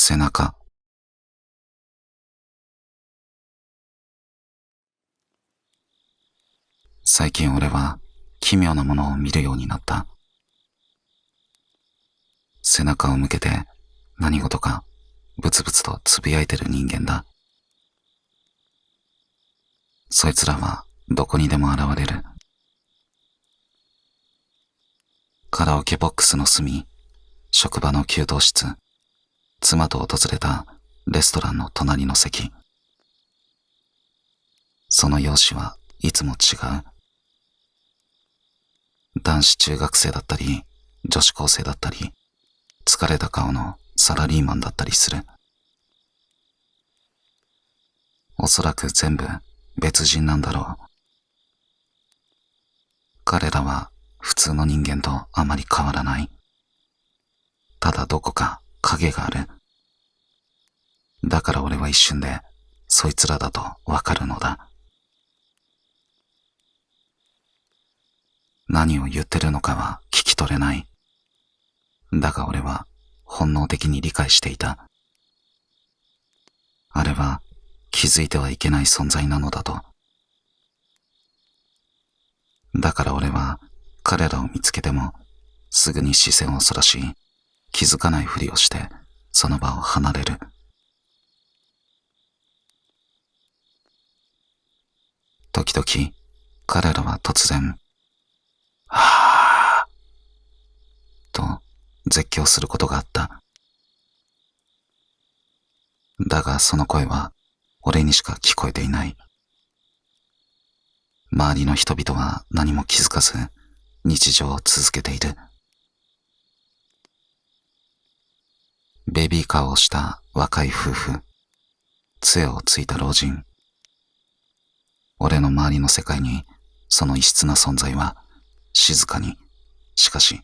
背中。最近俺は奇妙なものを見るようになった。背中を向けて何事かブツブツとつぶやいてる人間だ。そいつらはどこにでも現れる。カラオケボックスの隅、職場の給湯室、妻と訪れたレストランの隣の席。その容姿はいつも違う。男子中学生だったり、女子高生だったり、疲れた顔のサラリーマンだったりする。おそらく全部別人なんだろう。彼らは普通の人間とあまり変わらない。ただどこか影がある。だから俺は一瞬でそいつらだとわかるのだ。何を言ってるのかは聞き取れない。だが俺は本能的に理解していた。あれは気づいてはいけない存在なのだと。だから俺は彼らを見つけてもすぐに視線をそらし、気づかないふりをしてその場を離れる。時々彼らは突然、はぁと絶叫することがあった。だがその声は俺にしか聞こえていない。周りの人々は何も気づかず日常を続けている。ベビーカーをした若い夫婦、杖をついた老人。俺の周りの世界にその異質な存在は静かに、しかし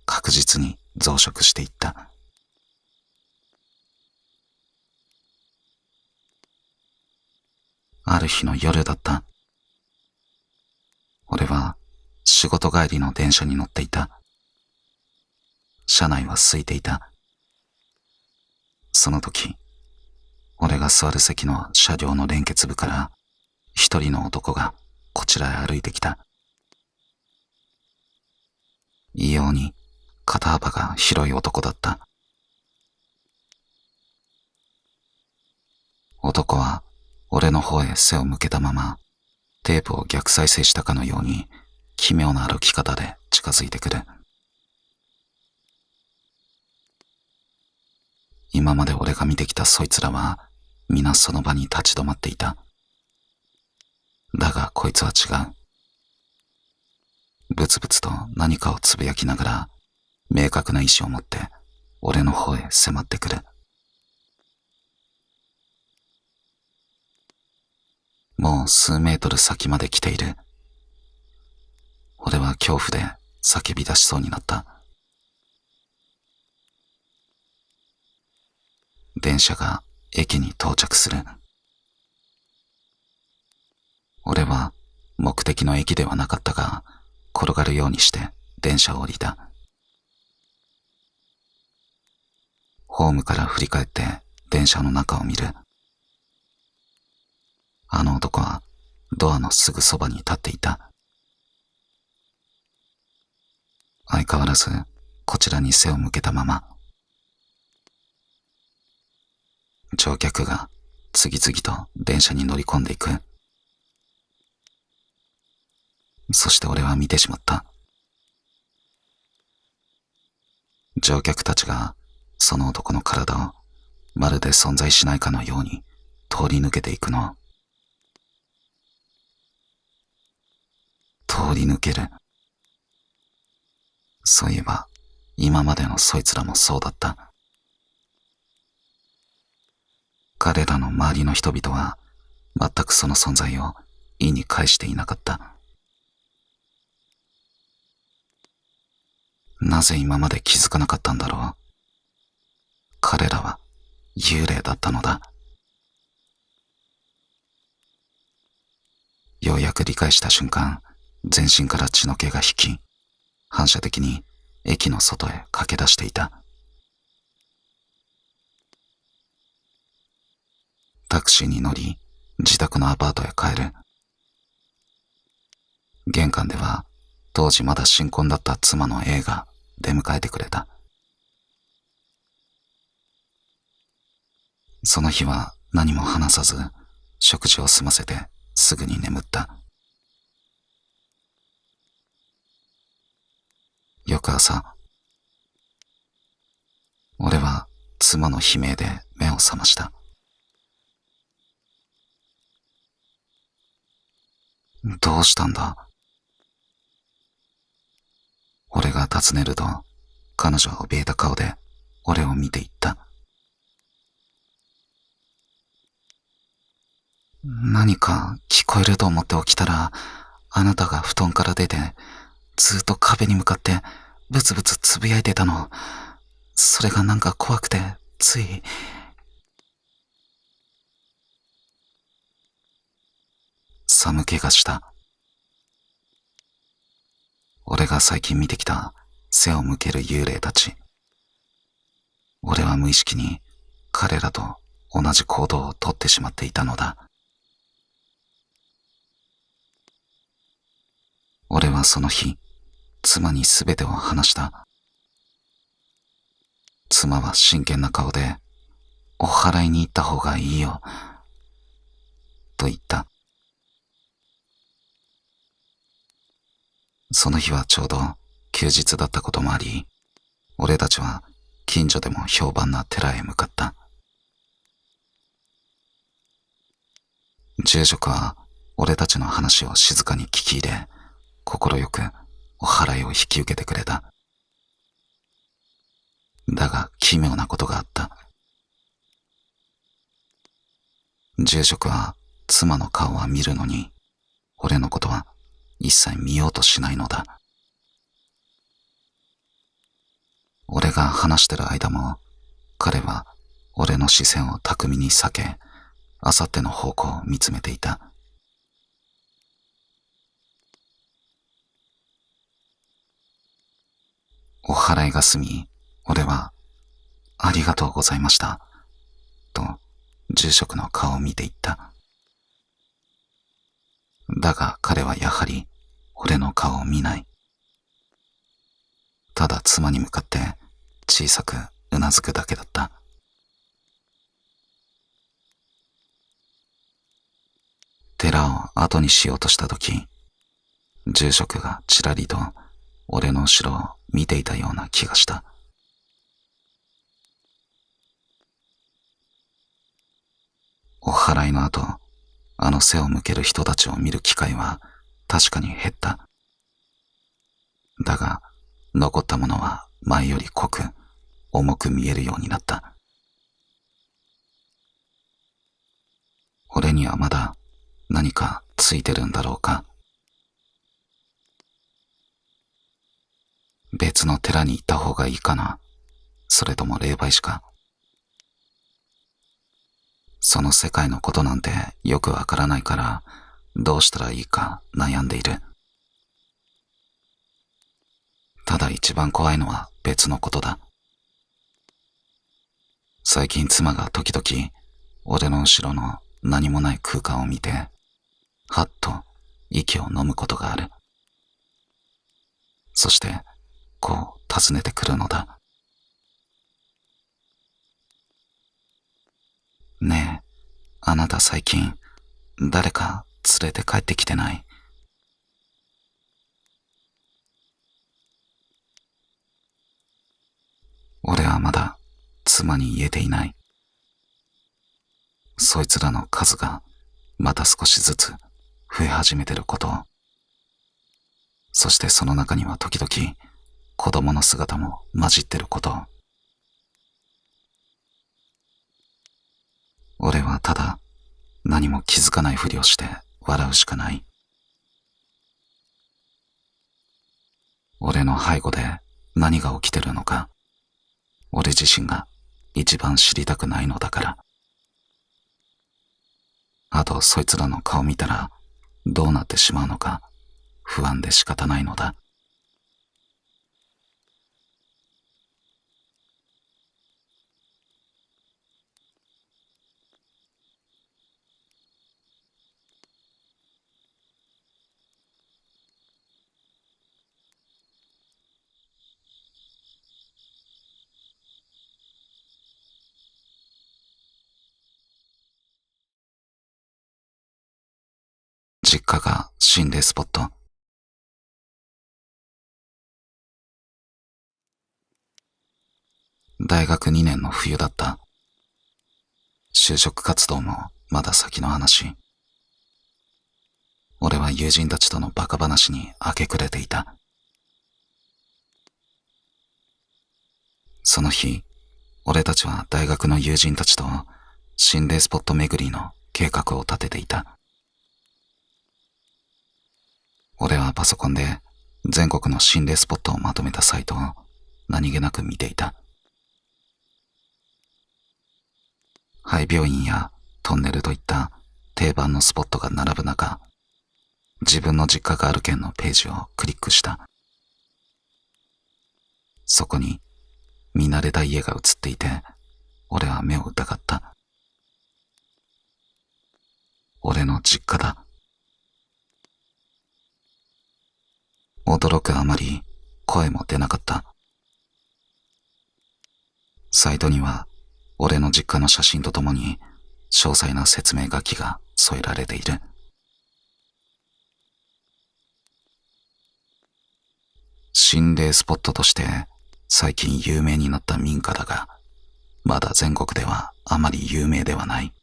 確実に増殖していった。ある日の夜だった。俺は仕事帰りの電車に乗っていた。車内は空いていた。その時、俺が座る席の車両の連結部から一人の男がこちらへ歩いてきた。異様に肩幅が広い男だった。男は俺の方へ背を向けたままテープを逆再生したかのように奇妙な歩き方で近づいてくる。今まで俺が見てきたそいつらは皆その場に立ち止まっていた。だがこいつは違う。ブツブツと何かをつぶやきながら明確な意志を持って俺の方へ迫ってくる。もう数メートル先まで来ている。俺は恐怖で叫び出しそうになった。電車が駅に到着する。俺は目的の駅ではなかったが、転がるようにして電車を降りた。ホームから振り返って電車の中を見る。あの男はドアのすぐそばに立っていた。相変わらずこちらに背を向けたまま。乗客が次々と電車に乗り込んでいく。そして俺は見てしまった。乗客たちがその男の体をまるで存在しないかのように通り抜けていくのを。通り抜ける。そういえば今までのそいつらもそうだった。彼らの周りの人々は全くその存在を意に介していなかった。なぜ今まで気づかなかったんだろう。彼らは幽霊だったのだ。ようやく理解した瞬間、全身から血の気が引き、反射的に駅の外へ駆け出していた。タクシーに乗り、自宅のアパートへ帰る。玄関では、当時まだ新婚だった妻の A が出迎えてくれた。その日は何も話さず、食事を済ませてすぐに眠った。翌朝、俺は妻の悲鳴で目を覚ました。どうしたんだ？俺が尋ねると、彼女は怯えた顔で俺を見ていった。何か聞こえると思って起きたら、あなたが布団から出て、ずっと壁に向かってブツブツつぶやいてたの。それがなんか怖くて、つい。寒気がした。俺が最近見てきた背を向ける幽霊たち。俺は無意識に彼らと同じ行動をとってしまっていたのだ。俺はその日、妻に全てを話した。妻は真剣な顔で、お祓いに行った方がいいよ、と言った。その日はちょうど休日だったこともあり、俺たちは近所でも評判な寺へ向かった。住職は俺たちの話を静かに聞き入れ、快くお祓いを引き受けてくれた。だが奇妙なことがあった。住職は妻の顔は見るのに、俺のことは一切見ようとしないのだ。俺が話してる間も、彼は俺の視線を巧みに避け、あさっての方向を見つめていた。お祓いが済み、俺は、ありがとうございました、と住職の顔を見ていった。だが彼はやはり俺の顔を見ない。ただ妻に向かって小さくうなずくだけだった。寺を後にしようとしたとき、住職がちらりと俺の後ろを見ていたような気がした。お祓いの後、あの背を向ける人たちを見る機会は確かに減った。だが、残ったものは前より濃く、重く見えるようになった。俺にはまだ何かついてるんだろうか。別の寺に行った方がいいかな。それとも霊媒師か。その世界のことなんてよくわからないから、どうしたらいいか悩んでいる。ただ一番怖いのは別のことだ。最近妻が時々俺の後ろの何もない空間を見て、はっと息を飲むことがある。そしてこう尋ねてくるのだ。ねえ、あなた最近誰か連れて帰ってきてない？俺はまだ妻に言えていない。そいつらの数がまた少しずつ増え始めてることを。そしてその中には時々子供の姿も混じってることを。俺はただ何も気づかないふりをして笑うしかない。俺の背後で何が起きてるのか、俺自身が一番知りたくないのだから。あとそいつらの顔見たらどうなってしまうのか不安で仕方ないのだ。心霊スポット。大学2年の冬だった。就職活動もまだ先の話。俺は友人たちとのバカ話に明け暮れていた。その日、俺たちは大学の友人たちと心霊スポット巡りの計画を立てていた。俺はパソコンで全国の心霊スポットをまとめたサイトを何気なく見ていた。廃病院やトンネルといった定番のスポットが並ぶ中、自分の実家がある県のページをクリックした。そこに見慣れた家が映っていて、俺は目を疑った。俺の実家だ。驚くあまり声も出なかった。サイトには俺の実家の写真とともに詳細な説明書きが添えられている。心霊スポットとして最近有名になった民家だが、まだ全国ではあまり有名ではない。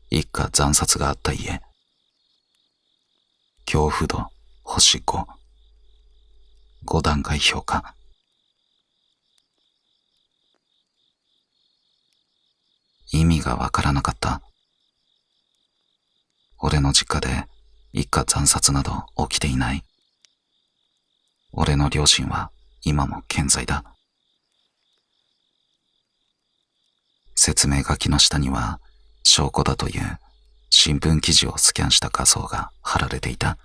一家惨殺があった家。恐怖度星5。5段階評価。意味がわからなかった。俺の実家で一家惨殺など起きていない。俺の両親は今も健在だ。説明書きの下には証拠だという新聞記事をスキャンした画像が貼られていた。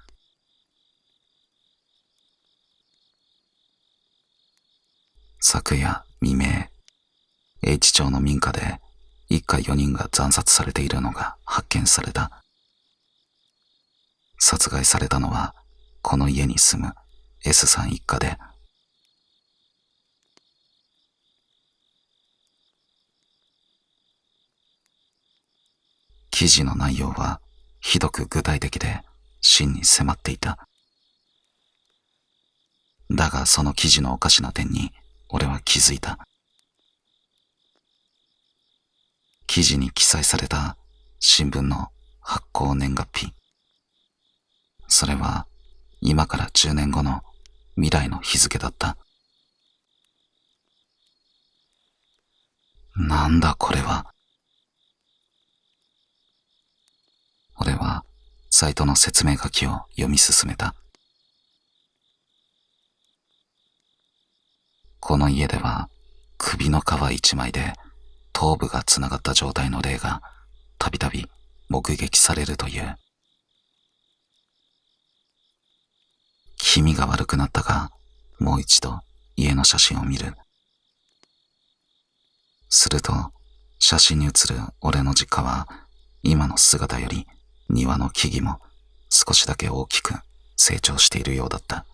昨夜未明、H 町の民家で一家4人が惨殺されているのが発見された。殺害されたのはこの家に住む S さん一家で、記事の内容はひどく具体的で真に迫っていた。だがその記事のおかしな点に俺は気づいた。記事に記載された新聞の発行年月日。それは今から10年後の未来の日付だった。なんだこれは。俺はサイトの説明書きを読み進めた。この家では首の皮一枚で頭部がつながった状態の例がたびたび目撃されるという。気味が悪くなったが、もう一度家の写真を見る。すると写真に写る俺の実家は今の姿より庭の木々も少しだけ大きく成長しているようだった。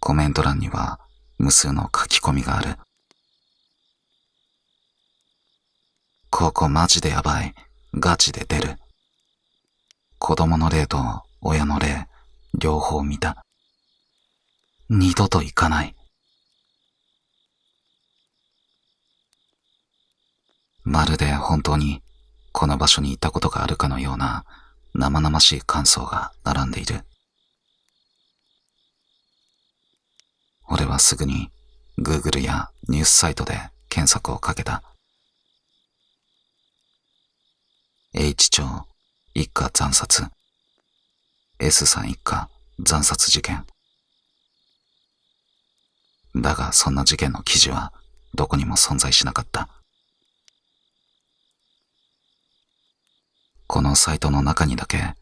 コメント欄には無数の書き込みがある。ここマジでやばい。ガチで出る。子供の霊と親の霊、両方見た。二度と行かない。まるで本当にこの場所に行ったことがあるかのような生々しい感想が並んでいる。俺はすぐに Google やニュースサイトで検索をかけた。H 町一家惨殺、 S さん一家惨殺事件。だがそんな事件の記事はどこにも存在しなかった。このサイトの中にだけ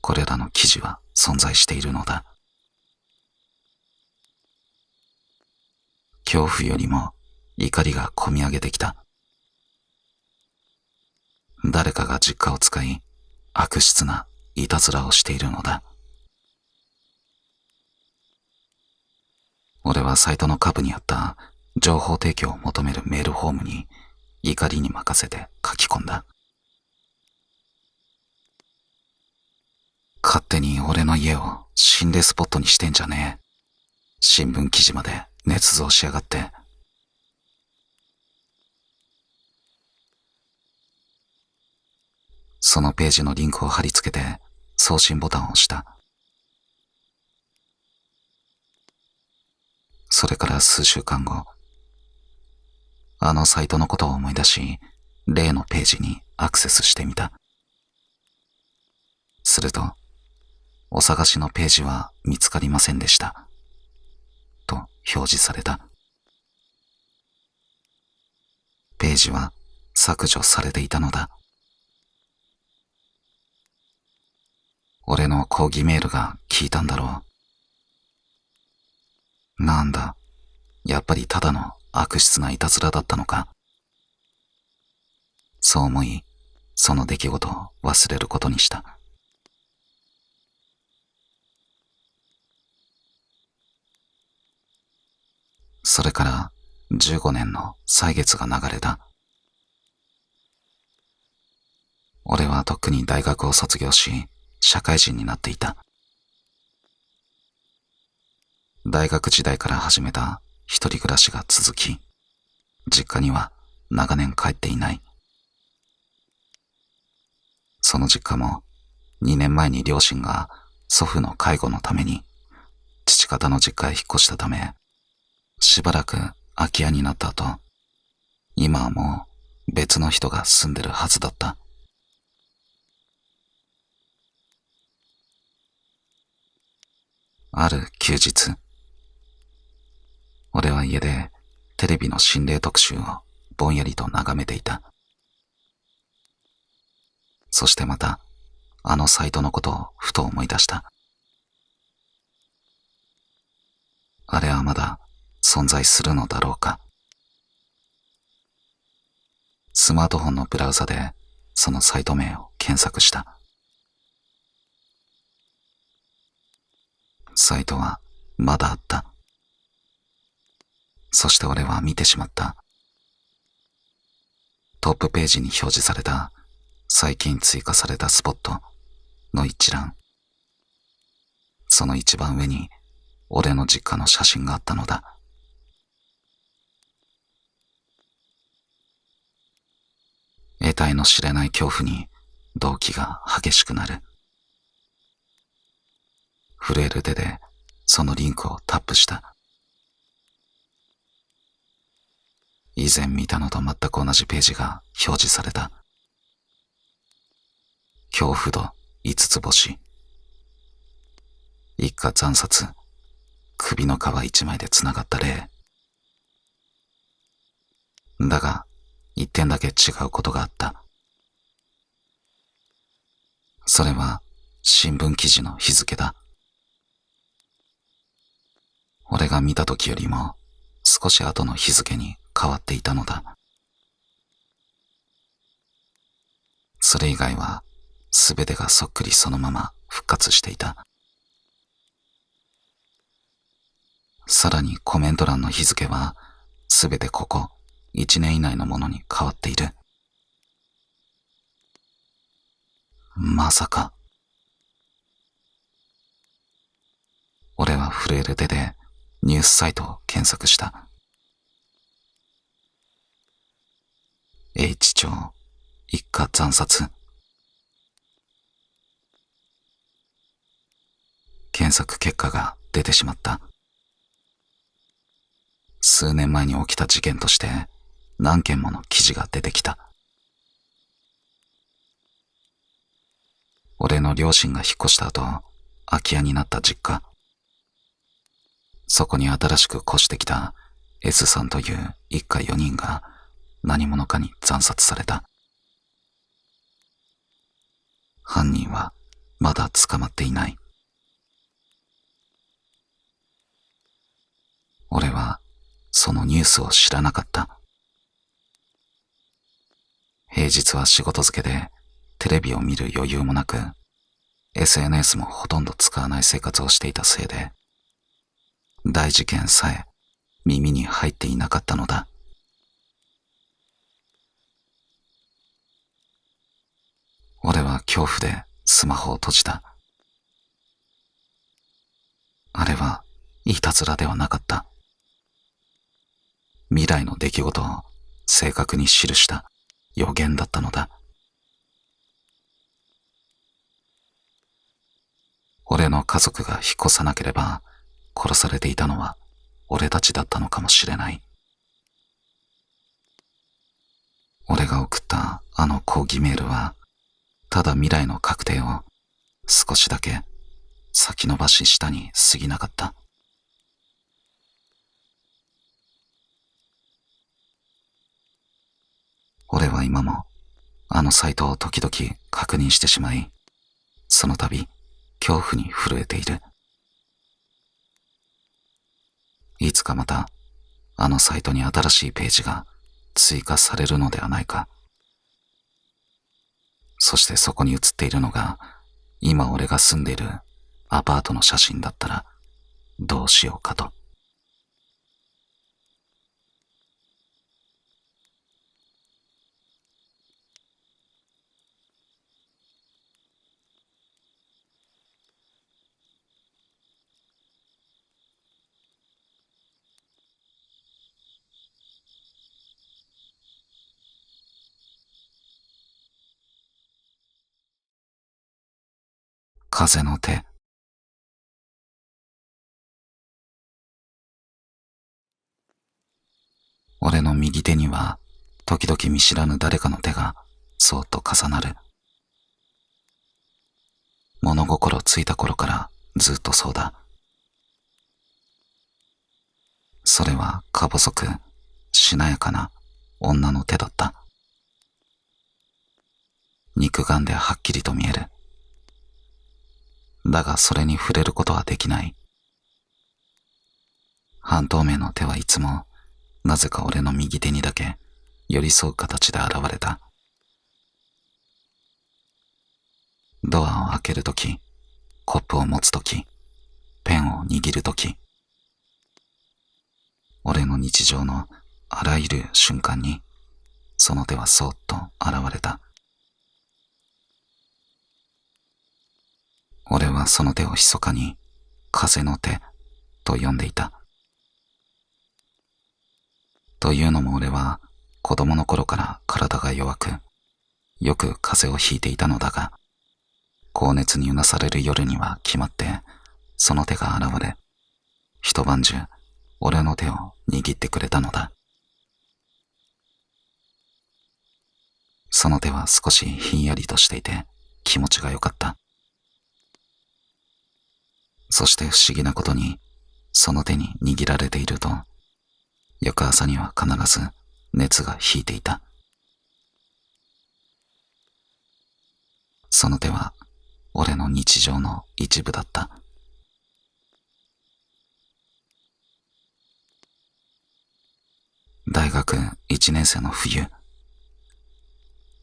これらの記事は存在しているのだ。恐怖よりも怒りがこみ上げてきた。誰かが実家を使い悪質ないたずらをしているのだ。俺はサイトの下部にあった情報提供を求めるメールフォームに怒りに任せて書き込んだ。勝手に俺の家を心霊スポットにしてんじゃねえ。新聞記事まで捏造しやがって。そのページのリンクを貼り付けて送信ボタンを押した。それから数週間後、あのサイトのことを思い出し、例のページにアクセスしてみた。すると、お探しのページは見つかりませんでした。と表示された。ページは削除されていたのだ。俺の抗議メールが効いたんだろう。なんだ、やっぱりただの悪質ないたずらだったのか。そう思い、その出来事を忘れることにした。それから15年の歳月が流れた。俺はとっくに大学を卒業し、社会人になっていた。大学時代から始めた一人暮らしが続き、実家には長年帰っていない。その実家も2年前に両親が祖父の介護のために父方の実家へ引っ越したため、しばらく空き家になった後、今はもう別の人が住んでるはずだった。ある休日、俺は家でテレビの心霊特集をぼんやりと眺めていた。そしてまたあのサイトのことをふと思い出した。あれはまだ存在するのだろうか。スマートフォンのブラウザでそのサイト名を検索した。サイトはまだあった。そして俺は見てしまった。トップページに表示された最近追加されたスポットの一覧。その一番上に俺の実家の写真があったのだ。得体の知れない恐怖に動悸が激しくなる。震える手でそのリンクをタップした。以前見たのと全く同じページが表示された。恐怖度5つ星。一家惨殺。首の皮一枚で繋がった例。だが、一点だけ違うことがあった。それは新聞記事の日付だ。俺が見た時よりも少し後の日付に変わっていたのだ。それ以外は全てがそっくりそのまま復活していた。さらにコメント欄の日付は全てここ1年以内のものに変わっている。まさか。俺は震える手でニュースサイトを検索した。H 町一家惨殺。検索結果が出てしまった。数年前に起きた事件として何件もの記事が出てきた。俺の両親が引っ越した後、空き家になった実家。そこに新しく越してきた S さんという一家4人が何者かに惨殺された。犯人はまだ捕まっていない。俺はそのニュースを知らなかった。平日は仕事付けでテレビを見る余裕もなく、SNS もほとんど使わない生活をしていたせいで、大事件さえ耳に入っていなかったのだ。俺は恐怖でスマホを閉じた。あれはいたずらではなかった。未来の出来事を正確に記した予言だったのだ。俺の家族が引っ越さなければ殺されていたのは俺たちだったのかもしれない。俺が送ったあの抗議メールはただ未来の確定を少しだけ先延ばししたに過ぎなかった。俺は今もあのサイトを時々確認してしまい、その度恐怖に震えている。いつかまたあのサイトに新しいページが追加されるのではないか。そしてそこに写っているのが今俺が住んでいるアパートの写真だったらどうしようかと。風の手。俺の右手には時々見知らぬ誰かの手がそっと重なる。物心ついた頃からずっとそうだ。それはか細くしなやかな女の手だった。肉眼ではっきりと見える。だがそれに触れることはできない。半透明の手はいつもなぜか俺の右手にだけ寄り添う形で現れた。ドアを開けるとき、コップを持つとき、ペンを握るとき、俺の日常のあらゆる瞬間にその手はそっと現れた。俺はその手を密かに風の手と呼んでいた。というのも俺は子供の頃から体が弱く、よく風邪をひいていたのだが、高熱にうなされる夜には決まってその手が現れ、一晩中俺の手を握ってくれたのだ。その手は少しひんやりとしていて気持ちが良かった。そして不思議なことに、その手に握られていると、翌朝には必ず熱が引いていた。その手は俺の日常の一部だった。大学1年生の冬、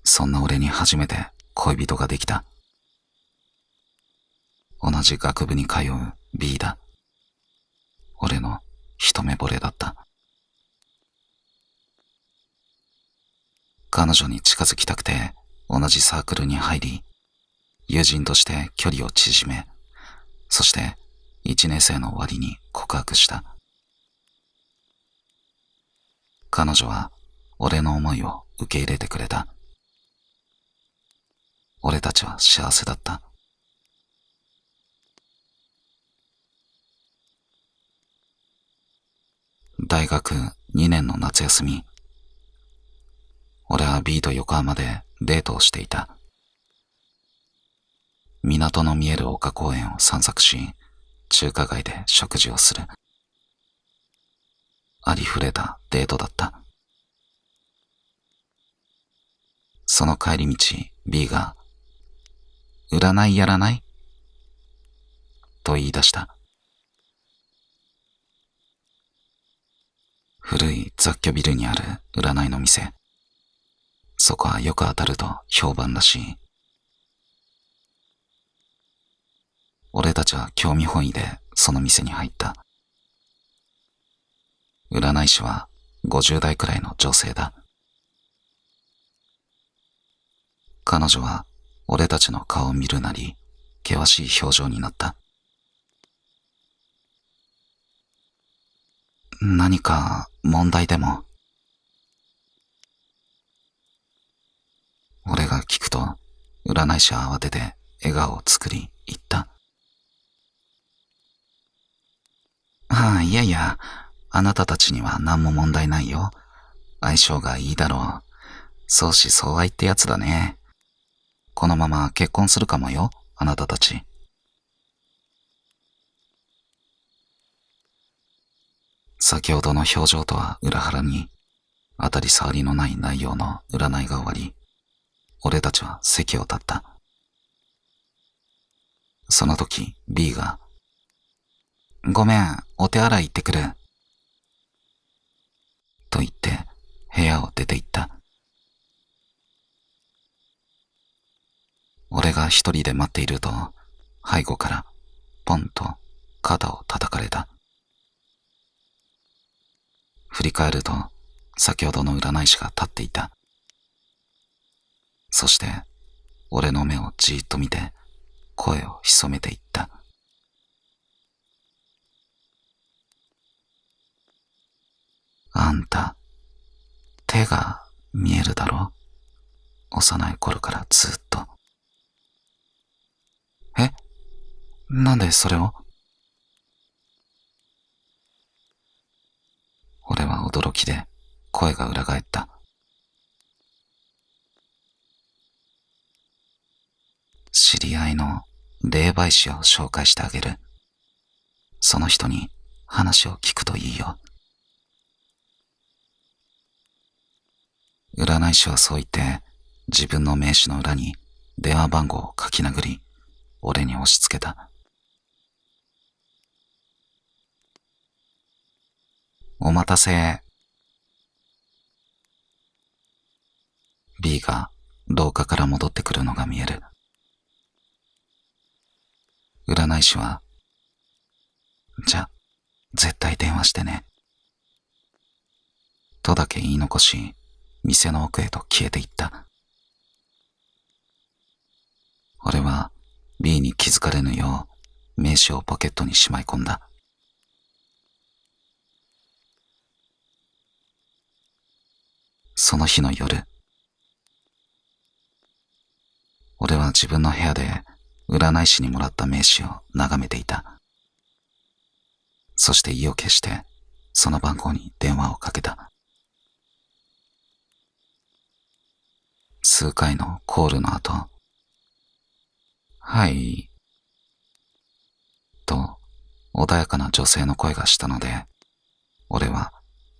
そんな俺に初めて恋人ができた。同じ学部に通う B だ。俺の一目惚れだった。彼女に近づきたくて同じサークルに入り、友人として距離を縮め、そして1年生の終わりに告白した。彼女は俺の思いを受け入れてくれた。俺たちは幸せだった。大学2年の夏休み、俺は B と横浜でデートをしていた。港の見える丘公園を散策し、中華街で食事をする。ありふれたデートだった。その帰り道、B が、占いやらない?と言い出した。古い雑居ビルにある占いの店。そこはよく当たると評判らしい。俺たちは興味本位でその店に入った。占い師は50代くらいの女性だ。彼女は俺たちの顔を見るなり険しい表情になった。何か問題でも？俺が聞くと、占い師は慌てて笑顔を作り言った。いやいや、あなたたちには何も問題ないよ。相性がいいだろう。相思相愛ってやつだね。このまま結婚するかもよ、あなたたち。先ほどの表情とは裏腹に、当たり障りのない内容の占いが終わり、俺たちは席を立った。その時 B が、ごめん、お手洗い行ってくる。と言って部屋を出て行った。俺が一人で待っていると、背後からポンと肩を叩かれた。振り返ると、先ほどの占い師が立っていた。そして、俺の目をじーっと見て、声を潜めていった。あんた、手が見えるだろ？幼い頃からずっと。え？なんでそれを？俺は驚きで声が裏返った。知り合いの霊媒師を紹介してあげる。その人に話を聞くといいよ。占い師はそう言って自分の名刺の裏に電話番号を書き殴り、俺に押し付けた。お待たせ。B が廊下から戻ってくるのが見える。占い師は、じゃ、絶対電話してね。とだけ言い残し、店の奥へと消えていった。俺は B に気づかれぬよう名刺をポケットにしまい込んだ。その日の夜、俺は自分の部屋で占い師にもらった名刺を眺めていた。そして意を決してその番号に電話をかけた。数回のコールの後、はい、と穏やかな女性の声がしたので、俺は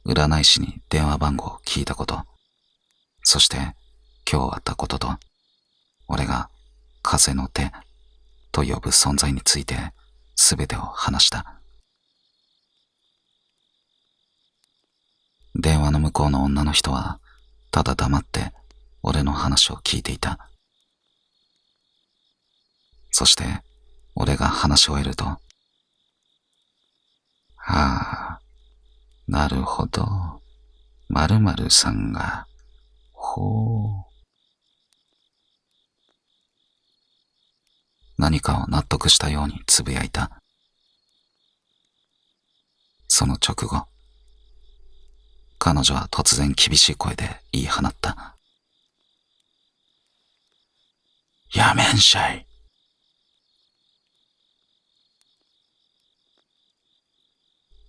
占い師に電話番号を聞いたこと、そして今日あったことと、俺が風の手と呼ぶ存在について全てを話した。電話の向こうの女の人はただ黙って俺の話を聞いていた。そして俺が話し終えると、なるほど、〇〇さんが、ほう。何かを納得したようにつぶやいた。その直後、彼女は突然厳しい声で言い放った。やめんしゃい。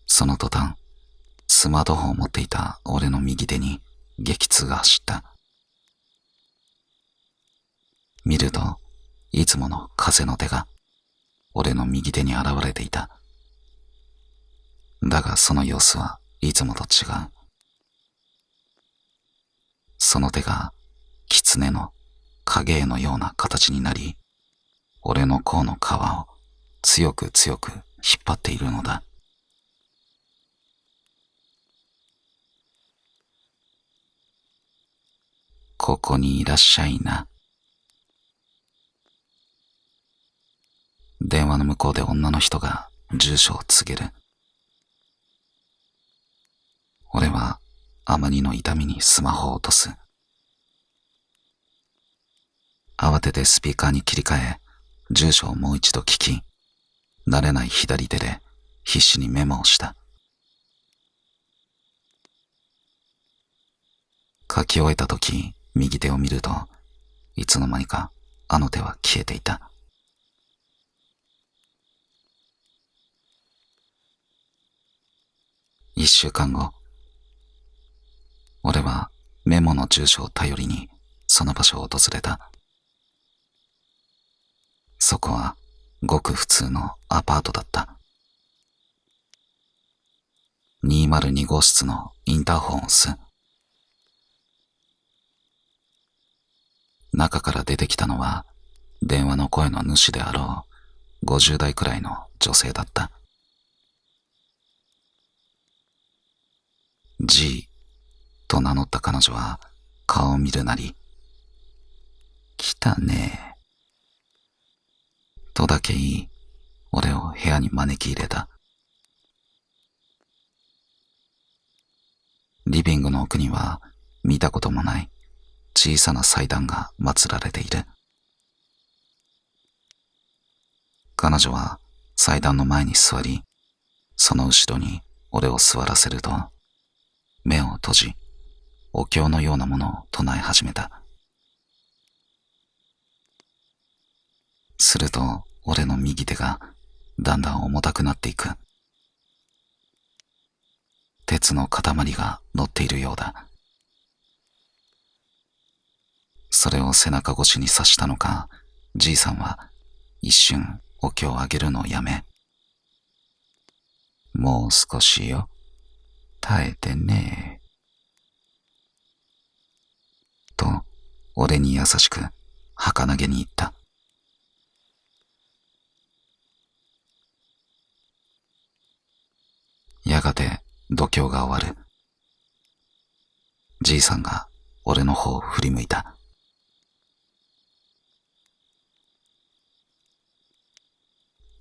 その途端、スマートフォンを持っていた俺の右手に激痛が走った。見ると、いつもの風の手が俺の右手に現れていた。だがその様子はいつもと違う。その手が狐の影絵のような形になり、俺の甲の皮を強く強く引っ張っているのだ。ここにいらっしゃいな。電話の向こうで女の人が住所を告げる。俺はあまりの痛みにスマホを落とす。慌ててスピーカーに切り替え、住所をもう一度聞き、慣れない左手で必死にメモをした。書き終えた時、右手を見ると、いつの間にかあの手は消えていた。1週間後、俺はメモの住所を頼りにその場所を訪れた。そこはごく普通のアパートだった。202号室のインターホンを押す。中から出てきたのは電話の声の主であろう50代くらいの女性だった。G と名乗った彼女は顔を見るなり、来たねとだけ言い、俺を部屋に招き入れた。リビングの奥には見たこともない小さな祭壇が祀られている。彼女は祭壇の前に座り、その後ろに俺を座らせると、目を閉じ、お経のようなものを唱え始めた。すると俺の右手がだんだん重たくなっていく。鉄の塊が乗っているようだ。それを背中越しに察したのか、じいさんは一瞬お経を上げるのをやめ、もう少しよ、耐えてねと俺に優しく儚げに言った。やがて度胸が終わる。じいさんが俺の方を振り向いた。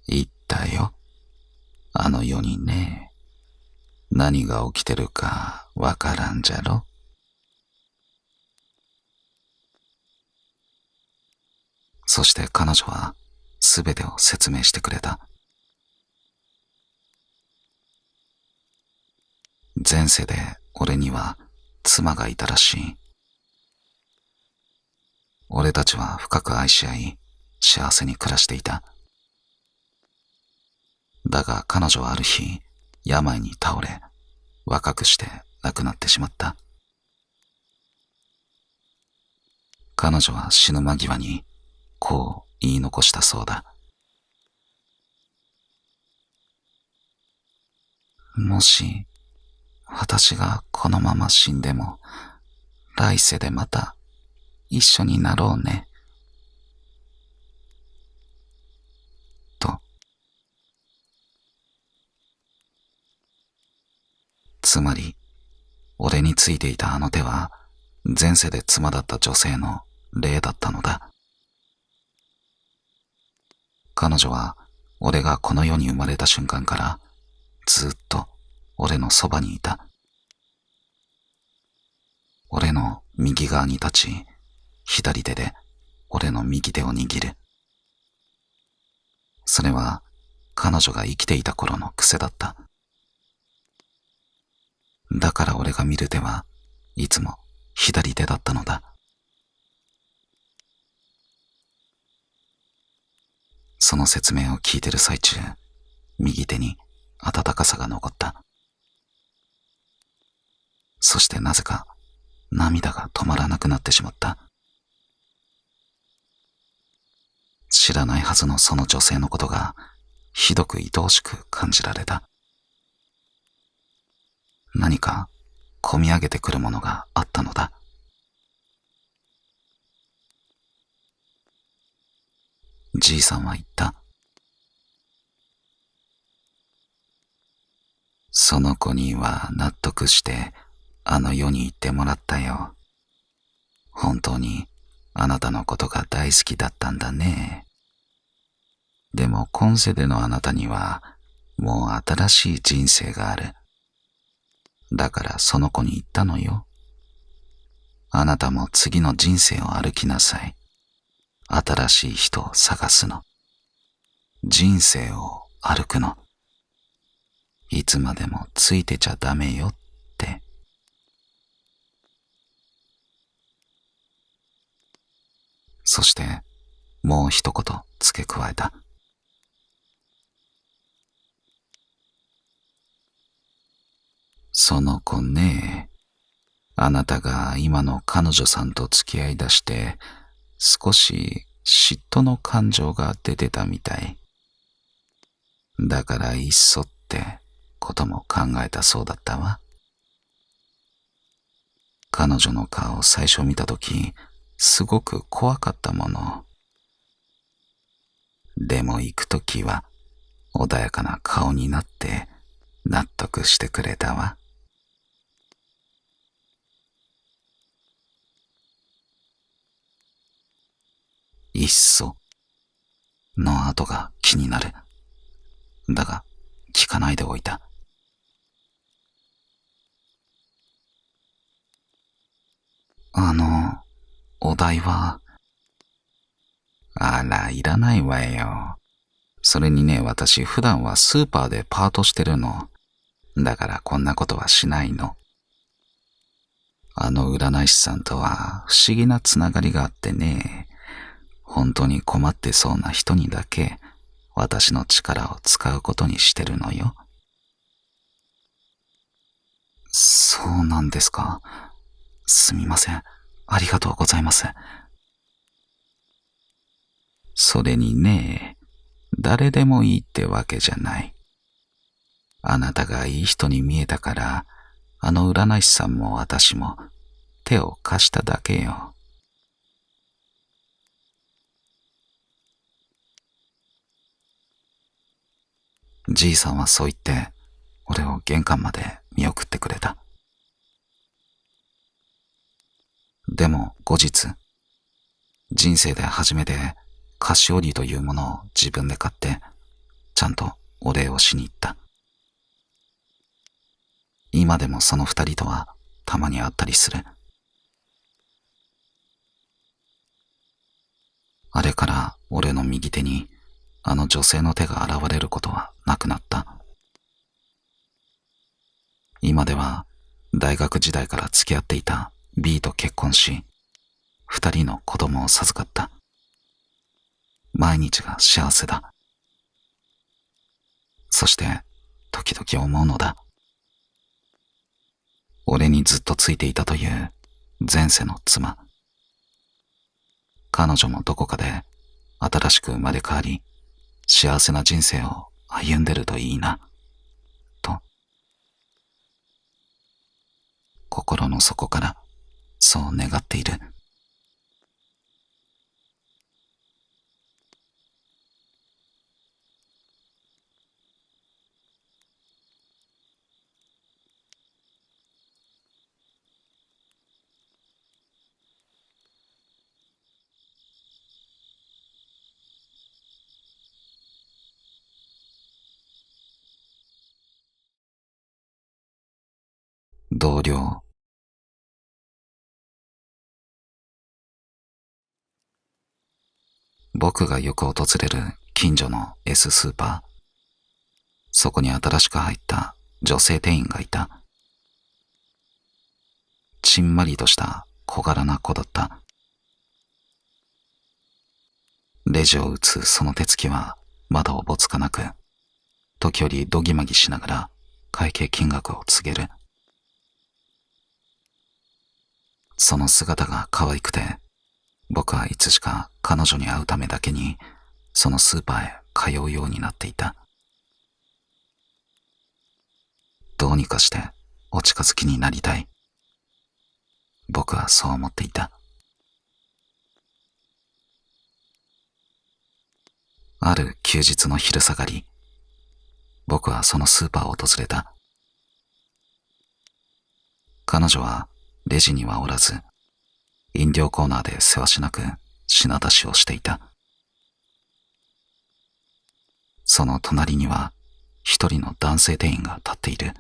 言ったよ。あの世にね、何が起きてるかわからんじゃろ。そして彼女はすべてを説明してくれた。前世で俺には妻がいたらしい。俺たちは深く愛し合い、幸せに暮らしていた。だが彼女はある日、病に倒れ、若くして亡くなってしまった。彼女は死ぬ間際に、こう言い残したそうだ。もし、私がこのまま死んでも、来世でまた一緒になろうね。と。つまり、俺についていたあの手は、前世で妻だった女性の霊だったのだ。彼女は、俺がこの世に生まれた瞬間から、ずっと俺のそばにいた。俺の右側に立ち、左手で俺の右手を握る。それは彼女が生きていた頃の癖だった。だから俺が見る手はいつも左手だったのだ。その説明を聞いてる最中、右手に温かさが残った。そしてなぜか涙が止まらなくなってしまった。知らないはずのその女性のことがひどく愛おしく感じられた。何か込み上げてくるものがあったのだ。じいさんは言った。その子には納得してあの世に行ってもらったよ。本当にあなたのことが大好きだったんだね。でも今世でのあなたにはもう新しい人生がある。だからその子に言ったのよ。あなたも次の人生を歩きなさい。新しい人を探すの。人生を歩くの。いつまでもついてちゃダメよって。そしてもう一言付け加えた。その子ね、あなたが今の彼女さんと付き合いだして少し嫉妬の感情が出てたみたい。だからいっそってことも考えたそうだったわ。彼女の顔を最初見たとき、すごく怖かったもの。でも行くときは穏やかな顔になって納得してくれたわ。いっその後が気になる。だが聞かないでおいた。お題は。あら、いらないわよ。それにね、私普段はスーパーでパートしてるの。だからこんなことはしないの。あの占い師さんとは不思議なつながりがあってね、本当に困ってそうな人にだけ私の力を使うことにしてるのよ。そうなんですか。すみません。ありがとうございます。それにね、誰でもいいってわけじゃない。あなたがいい人に見えたから、あの占い師さんも私も手を貸しただけよ。じいさんはそう言って、俺を玄関まで見送ってくれた。でも後日、人生で初めて菓子折りというものを自分で買って、ちゃんとお礼をしに行った。今でもその二人とはたまに会ったりする。あれから俺の右手にあの女性の手が現れることはなくなった。今では大学時代から付き合っていた B と結婚し、二人の子供を授かった。毎日が幸せだ。そして時々思うのだ。俺にずっとついていたという前世の妻。彼女もどこかで新しく生まれ変わり、幸せな人生を歩んでるといいな、と、心の底からそう願っている。同僚。僕がよく訪れる近所の S スーパー。そこに新しく入った女性店員がいた。ちんまりとした小柄な子だった。レジを打つその手つきはまだおぼつかなく、時折どぎまぎしながら会計金額を告げる。その姿が可愛くて、僕はいつしか彼女に会うためだけにそのスーパーへ通うようになっていた。どうにかしてお近づきになりたい。僕はそう思っていた。ある休日の昼下がり、僕はそのスーパーを訪れた。彼女はレジにはおらず、飲料コーナーでせわしなく品出しをしていた。その隣には一人の男性店員が立っている。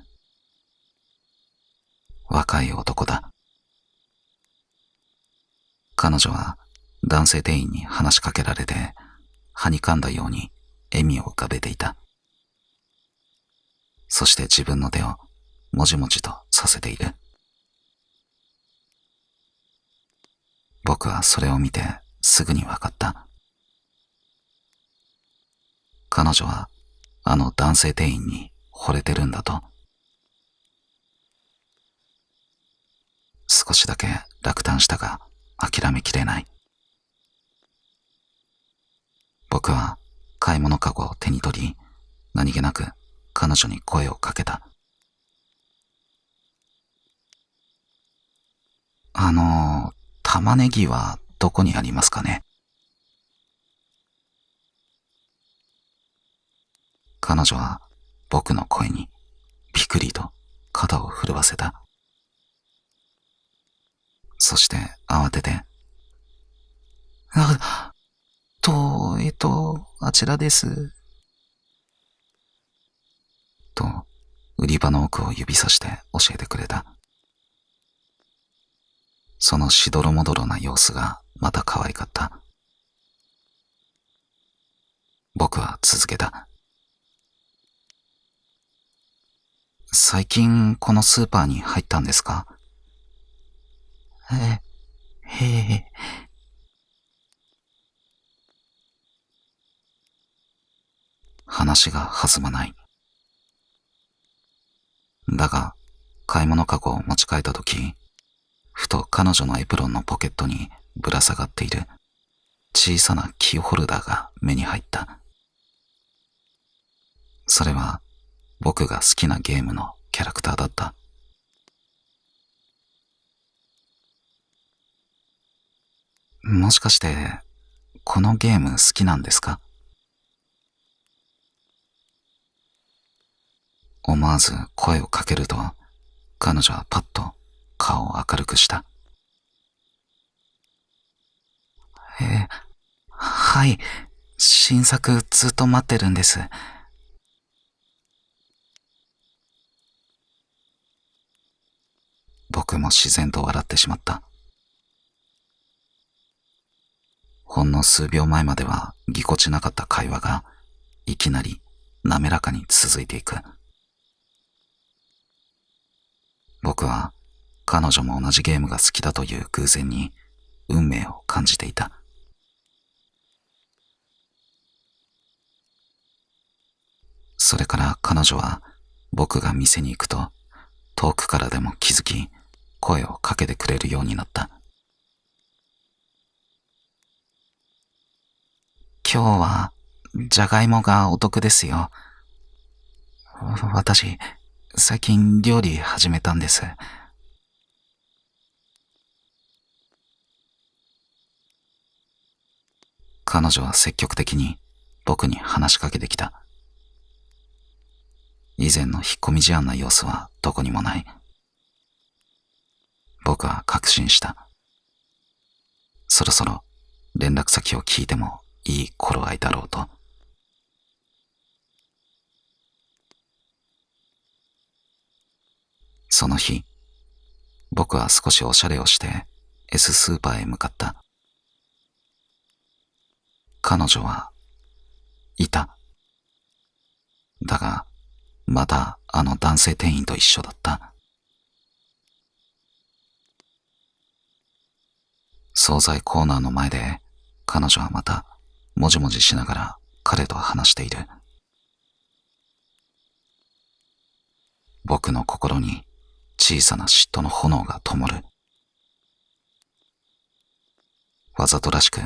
若い男だ。彼女は男性店員に話しかけられて、はにかんだように笑みを浮かべていた。そして自分の手をもじもじとさせている。僕はそれを見てすぐにわかった。彼女はあの男性店員に惚れてるんだと。少しだけ落胆したが諦めきれない。僕は買い物かごを手に取り、何気なく彼女に声をかけた。玉ねぎはどこにありますかね？彼女は僕の声にピクリと肩を震わせた。そして慌てて、あちらです。と、売り場の奥を指さして教えてくれた。そのしどろもどろな様子がまた可愛かった。僕は続けた。最近このスーパーに入ったんですか？へえ。話が弾まない。だが、買い物かごを持ち替えたとき、ふと彼女のエプロンのポケットにぶら下がっている小さなキーホルダーが目に入った。それは僕が好きなゲームのキャラクターだった。もしかして、このゲーム好きなんですか？思わず声をかけると、彼女はパッと顔を明るくした。はい、新作ずっと待ってるんです。僕も自然と笑ってしまった。ほんの数秒前まではぎこちなかった会話が、いきなり滑らかに続いていく。僕は彼女も同じゲームが好きだという偶然に運命を感じていた。それから彼女は僕が店に行くと遠くからでも気づき声をかけてくれるようになった。今日はじゃがいもがお得ですよ。私、最近料理始めたんです。彼女は積極的に僕に話しかけてきた。以前の引っ込み思案な様子はどこにもない。僕は確信した。そろそろ連絡先を聞いてもいい頃合いだろうと。その日、僕は少しおしゃれをして S スーパーへ向かった。彼女はいた。だが、またあの男性店員と一緒だった。惣菜コーナーの前で彼女はまたもじもじしながら彼と話している。僕の心に小さな嫉妬の炎が灯る。わざとらしく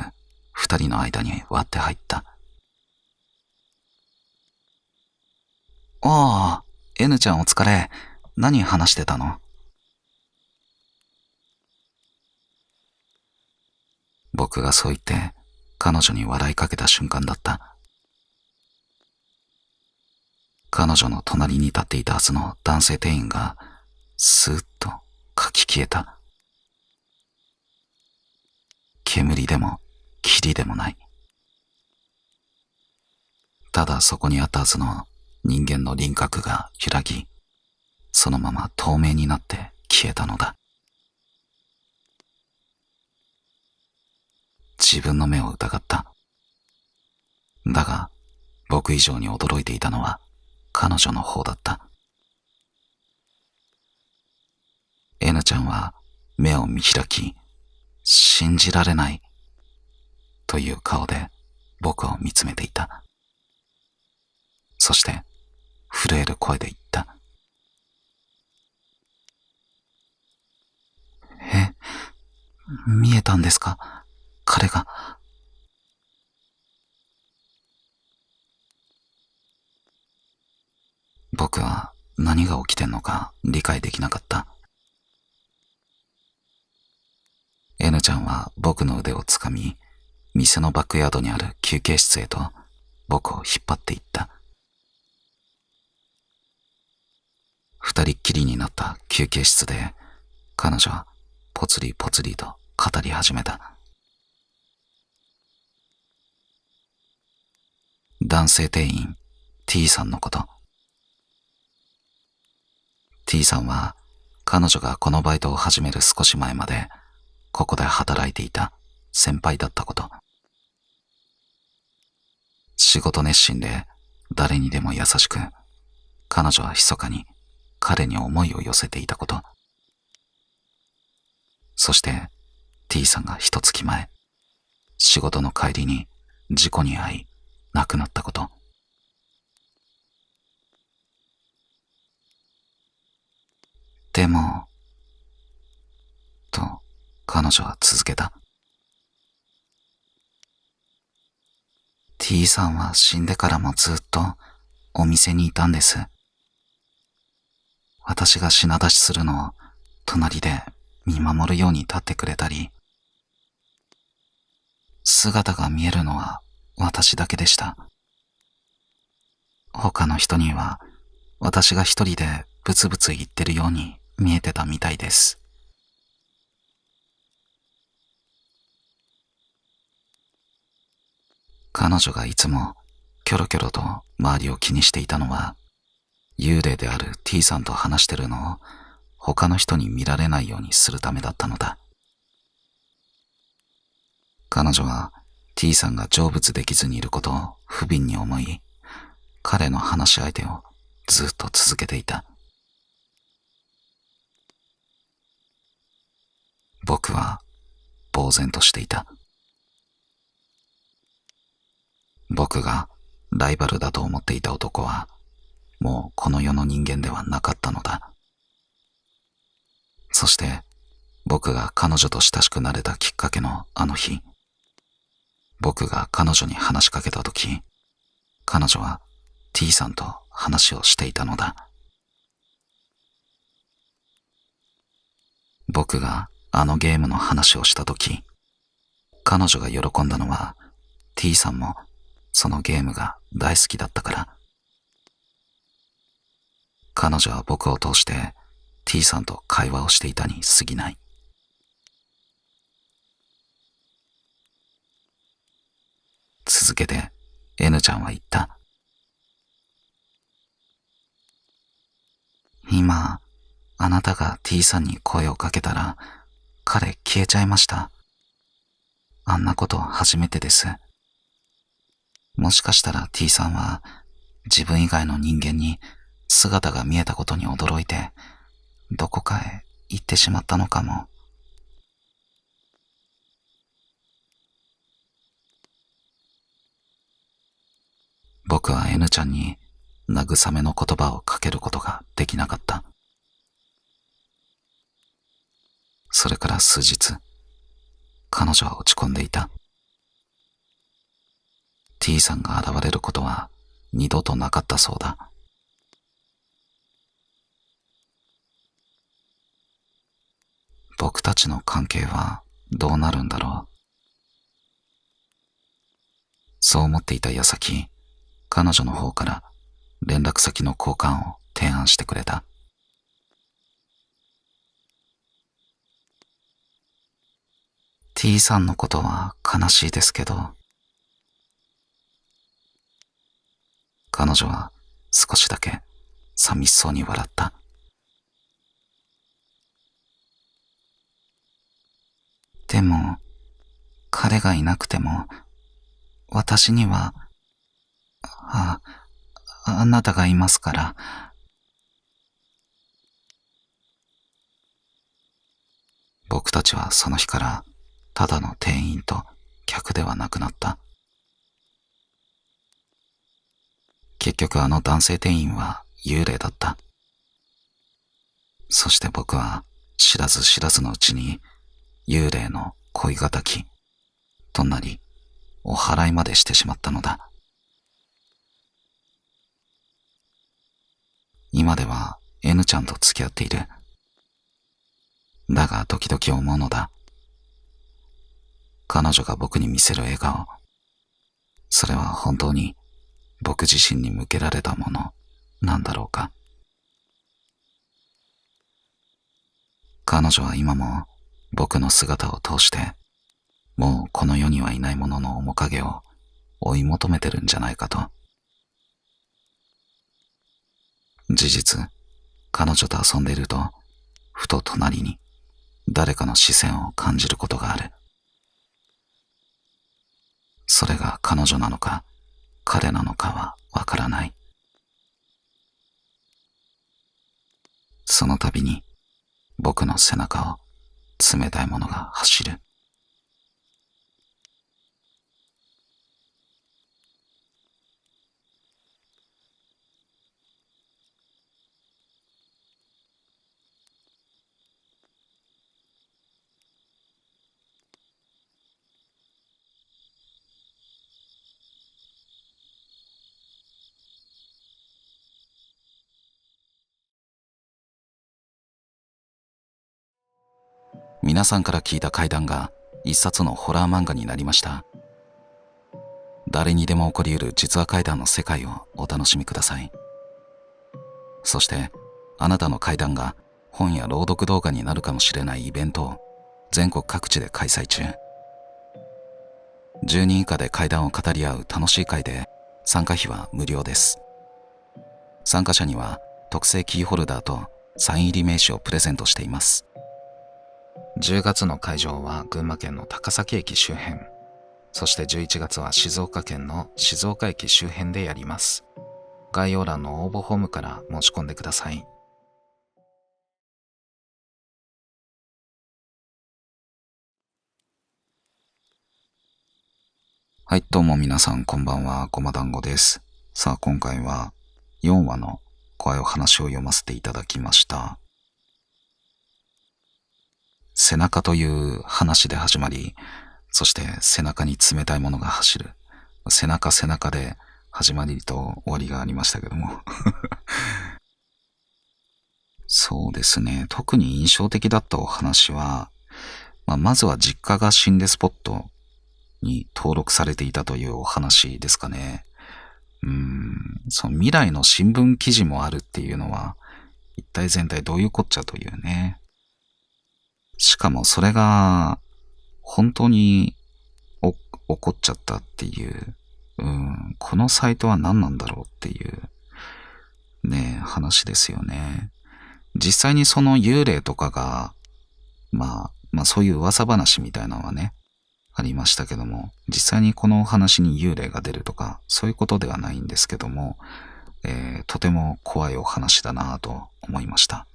二人の間に割って入った。おー、N ちゃんお疲れ。何話してたの？僕がそう言って彼女に笑いかけた瞬間だった。彼女の隣に立っていたはずの男性店員がスーッとかき消えた。煙でも霧でもない。ただそこにあったはずの人間の輪郭が揺らぎ、そのまま透明になって消えたのだ。自分の目を疑った。だが、僕以上に驚いていたのは彼女の方だった。N ちゃんは目を見開き、信じられないという顔で僕を見つめていた。そして震える声で言った。見えたんですか？彼が。僕は何が起きてんのか理解できなかった。N ちゃんは僕の腕をつかみ、店のバックヤードにある休憩室へと僕を引っ張っていった。二人っきりになった休憩室で彼女はぽつりぽつりと語り始めた。男性店員 T さんのこと。T さんは彼女がこのバイトを始める少し前までここで働いていた先輩だったこと。仕事熱心で誰にでも優しく、彼女は密かに彼に思いを寄せていたこと。そして T さんが一月前、仕事の帰りに事故に遭い亡くなったこと。でも、と彼女は続けた。T さんは死んでからもずっとお店にいたんです。私が品出しするのを隣で見守るように立ってくれたり、姿が見えるのは私だけでした。他の人には私が一人でブツブツ言ってるように見えてたみたいです。彼女がいつもキョロキョロと周りを気にしていたのは、幽霊である T さんと話してるのを他の人に見られないようにするためだったのだ。彼女は T さんが成仏できずにいることを不憫に思い、彼の話し相手をずっと続けていた。僕は呆然としていた。僕がライバルだと思っていた男は、もうこの世の人間ではなかったのだ。そして僕が彼女と親しくなれたきっかけのあの日、僕が彼女に話しかけたとき、彼女は T さんと話をしていたのだ。僕があのゲームの話をしたとき、彼女が喜んだのは T さんもそのゲームが大好きだったから。彼女は僕を通して T さんと会話をしていたに過ぎない。続けて N ちゃんは言った。今、あなたが T さんに声をかけたら、彼消えちゃいました。あんなこと初めてです。もしかしたら T さんは自分以外の人間に姿が見えたことに驚いて、どこかへ行ってしまったのかも。僕は N ちゃんに慰めの言葉をかけることができなかった。それから数日、彼女は落ち込んでいた。T さんが現れることは二度となかったそうだ。僕たちの関係はどうなるんだろう。そう思っていた矢先、彼女の方から連絡先の交換を提案してくれた。T さんのことは悲しいですけど、彼女は少しだけ寂しそうに笑った。でも、彼がいなくても、私には、あなたがいますから。僕たちはその日からただの店員と客ではなくなった。結局あの男性店員は幽霊だった。そして僕は知らず知らずのうちに幽霊の恋敵となり、お祓いまでしてしまったのだ。今では N ちゃんと付き合っている。だが時々思うのだ。彼女が僕に見せる笑顔、それは本当に僕自身に向けられたものなんだろうか。彼女は今も僕の姿を通して、もうこの世にはいないものの面影を追い求めてるんじゃないかと。事実、彼女と遊んでいると、ふと隣に誰かの視線を感じることがある。それが彼女なのか、彼なのかはわからない。その度に、僕の背中を冷たいものが走る。皆さんから聞いた怪談が一冊のホラー漫画になりました。誰にでも起こり得る実話怪談の世界をお楽しみください。そしてあなたの怪談が本や朗読動画になるかもしれないイベントを全国各地で開催中。10人以下で怪談を語り合う楽しい会で、参加費は無料です。参加者には特製キーホルダーとサイン入り名刺をプレゼントしています。10月の会場は群馬県の高崎駅周辺、そして11月は静岡県の静岡駅周辺でやります。概要欄の応募フォームから申し込んでください。はい、どうも皆さんこんばんは、ごま団子です。さあ今回は4話の怖いお話を読ませていただきました。背中という話で始まり、そして背中に冷たいものが走る。背中背中で始まりと終わりがありましたけども。そうですね。特に印象的だったお話は、まずは実家が心霊スポットに登録されていたというお話ですかね。その未来の新聞記事もあるっていうのは、一体全体どういうこっちゃというね。しかもそれが、本当に起こっちゃったっていう、このサイトは何なんだろうっていう、ね、話ですよね。実際にその幽霊とかが、まあそういう噂話みたいなのはね、ありましたけども、実際にこのお話に幽霊が出るとか、そういうことではないんですけども、とても怖いお話だなぁと思いました。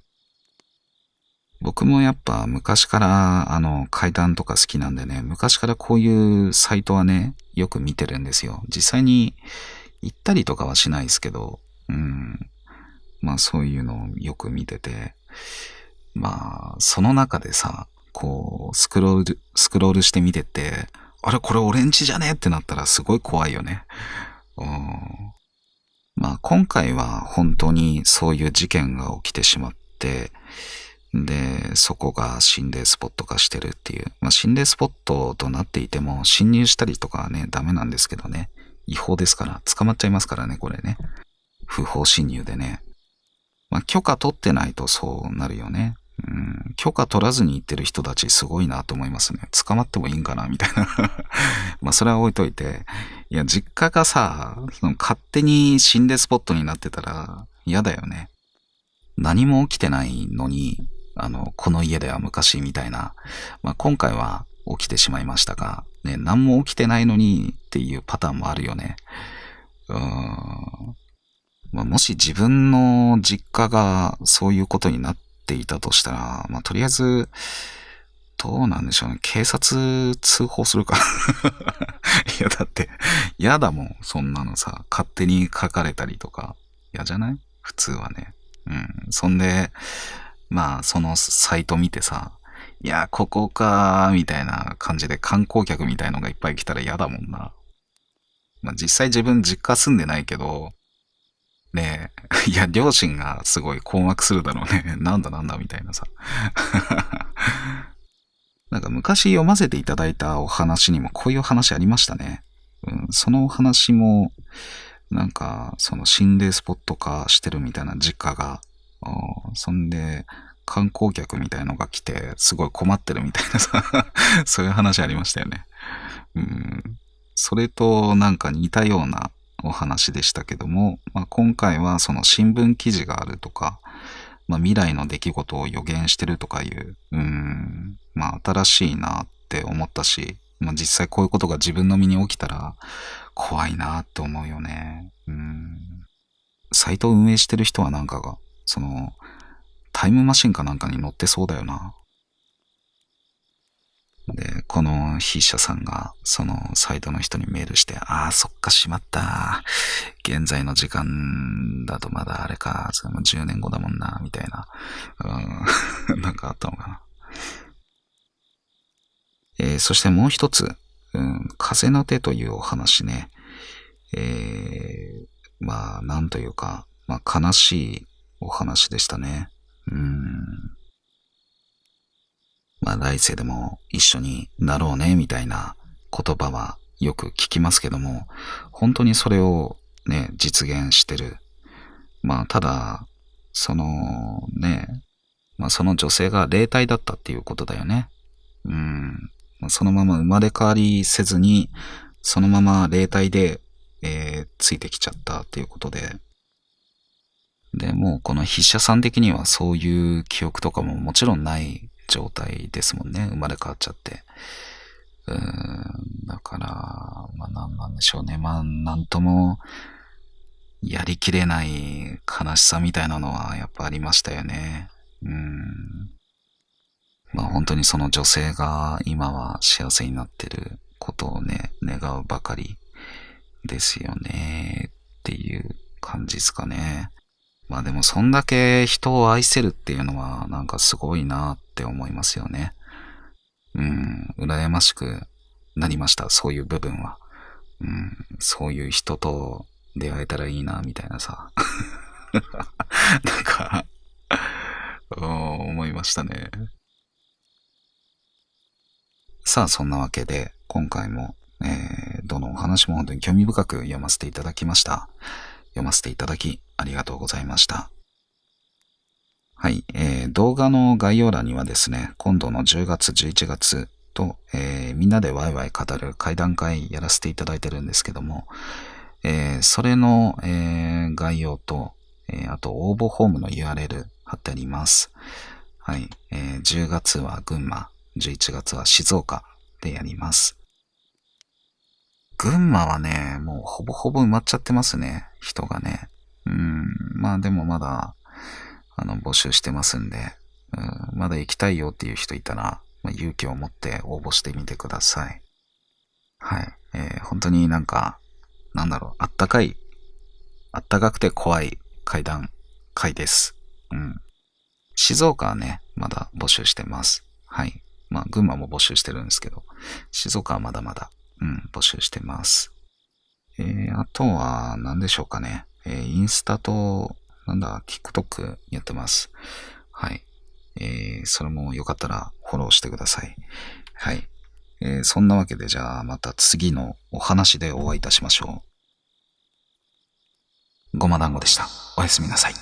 僕もやっぱ昔から怪談とか好きなんでね、昔からこういうサイトはね、よく見てるんですよ。実際に行ったりとかはしないですけど、そういうのをよく見てて、その中でさ、こう、スクロールして見てって、あれこれオレンジじゃねってなったらすごい怖いよね。今回は本当にそういう事件が起きてしまって、で、そこが心霊スポット化してるっていう。心霊スポットとなっていても侵入したりとかはね、ダメなんですけどね。違法ですから、捕まっちゃいますからね、これね。不法侵入でね。許可取ってないとそうなるよね。許可取らずに行ってる人たちすごいなと思いますね。捕まってもいいんかなみたいな。それは置いといて。いや、実家がさ、勝手に心霊スポットになってたら嫌だよね。何も起きてないのに、この家では昔みたいな。今回は起きてしまいましたが、ね、何も起きてないのにっていうパターンもあるよね。もし自分の実家がそういうことになっていたとしたら、とりあえず、どうなんでしょうね。警察通報するか。いや、だって、嫌だもん。そんなのさ、勝手に書かれたりとか。嫌じゃない普通はね。うん。そんで、まあ、そのサイト見てさ、いや、ここか、みたいな感じで観光客みたいのがいっぱい来たら嫌だもんな。まあ、実際自分実家住んでないけど、ねえ、いや、両親がすごい困惑するだろうね。なんだなんだみたいなさ。なんか昔読ませていただいたお話にもこういう話ありましたね。うん、そのお話も、なんか、その心霊スポット化してるみたいな実家が、そんで、観光客みたいのが来て、すごい困ってるみたいなさ、そういう話ありましたよね。うん、それとなんか似たようなお話でしたけども、まあ、今回はその新聞記事があるとか、まあ、未来の出来事を予言してるとかいう、まあ、新しいなって思ったし、まあ、実際こういうことが自分の身に起きたら怖いなって思うよね。サイトを運営してる人はなんかが、その、タイムマシンかなんかに乗ってそうだよな。で、この筆者さんが、そのサイトの人にメールして、ああ、そっか、しまった。現在の時間だとまだあれか、それも10年後だもんな、みたいな。なんかあったのかな。そしてもう一つ、風の手というお話ね。まあ、なんというか、まあ、悲しいお話でしたね。まあ来世でも一緒になろうねみたいな言葉はよく聞きますけども、本当にそれをね、実現してる。まあただ、そのね、まあその女性が霊体だったっていうことだよね。そのまま生まれ変わりせずに、そのまま霊体で、ついてきちゃったっていうことで、で、もうこの筆者さん的にはそういう記憶とかももちろんない状態ですもんね。生まれ変わっちゃって。だから、まあなんなんでしょうね。まあなんともやりきれない悲しさみたいなのはやっぱありましたよね。まあ本当にその女性が今は幸せになってることをね、願うばかりですよね。っていう感じですかね。まあでもそんだけ人を愛せるっていうのはなんかすごいなって思いますよね。羨ましくなりました。そういう部分は。そういう人と出会えたらいいなみたいなさ。なんか思いましたね。さあそんなわけで今回も、どのお話も本当に興味深く読ませていただきました。読ませていただきありがとうございました。はい、動画の概要欄にはですね、今度の10月、11月と、みんなでワイワイ語る会談会やらせていただいてるんですけども、それの、概要と、あと応募フォームの URL 貼ってあります。はい、10月は群馬、11月は静岡でやります。群馬はね、もうほぼほぼ埋まっちゃってますね、人がね。まあでもまだ、募集してますんで、まだ行きたいよっていう人いたら、勇気を持って応募してみてください。はい。本当になんか、なんだろう、あったかくて怖い階段階です。静岡はね、まだ募集してます。はい。まあ、群馬も募集してるんですけど、静岡はまだまだ、募集してます。あとは、何でしょうかね。インスタと、TikTok やってます。はい。それもよかったらフォローしてください。はい。そんなわけでじゃあまた次のお話でお会いいたしましょう。ごま団子でした。おやすみなさい。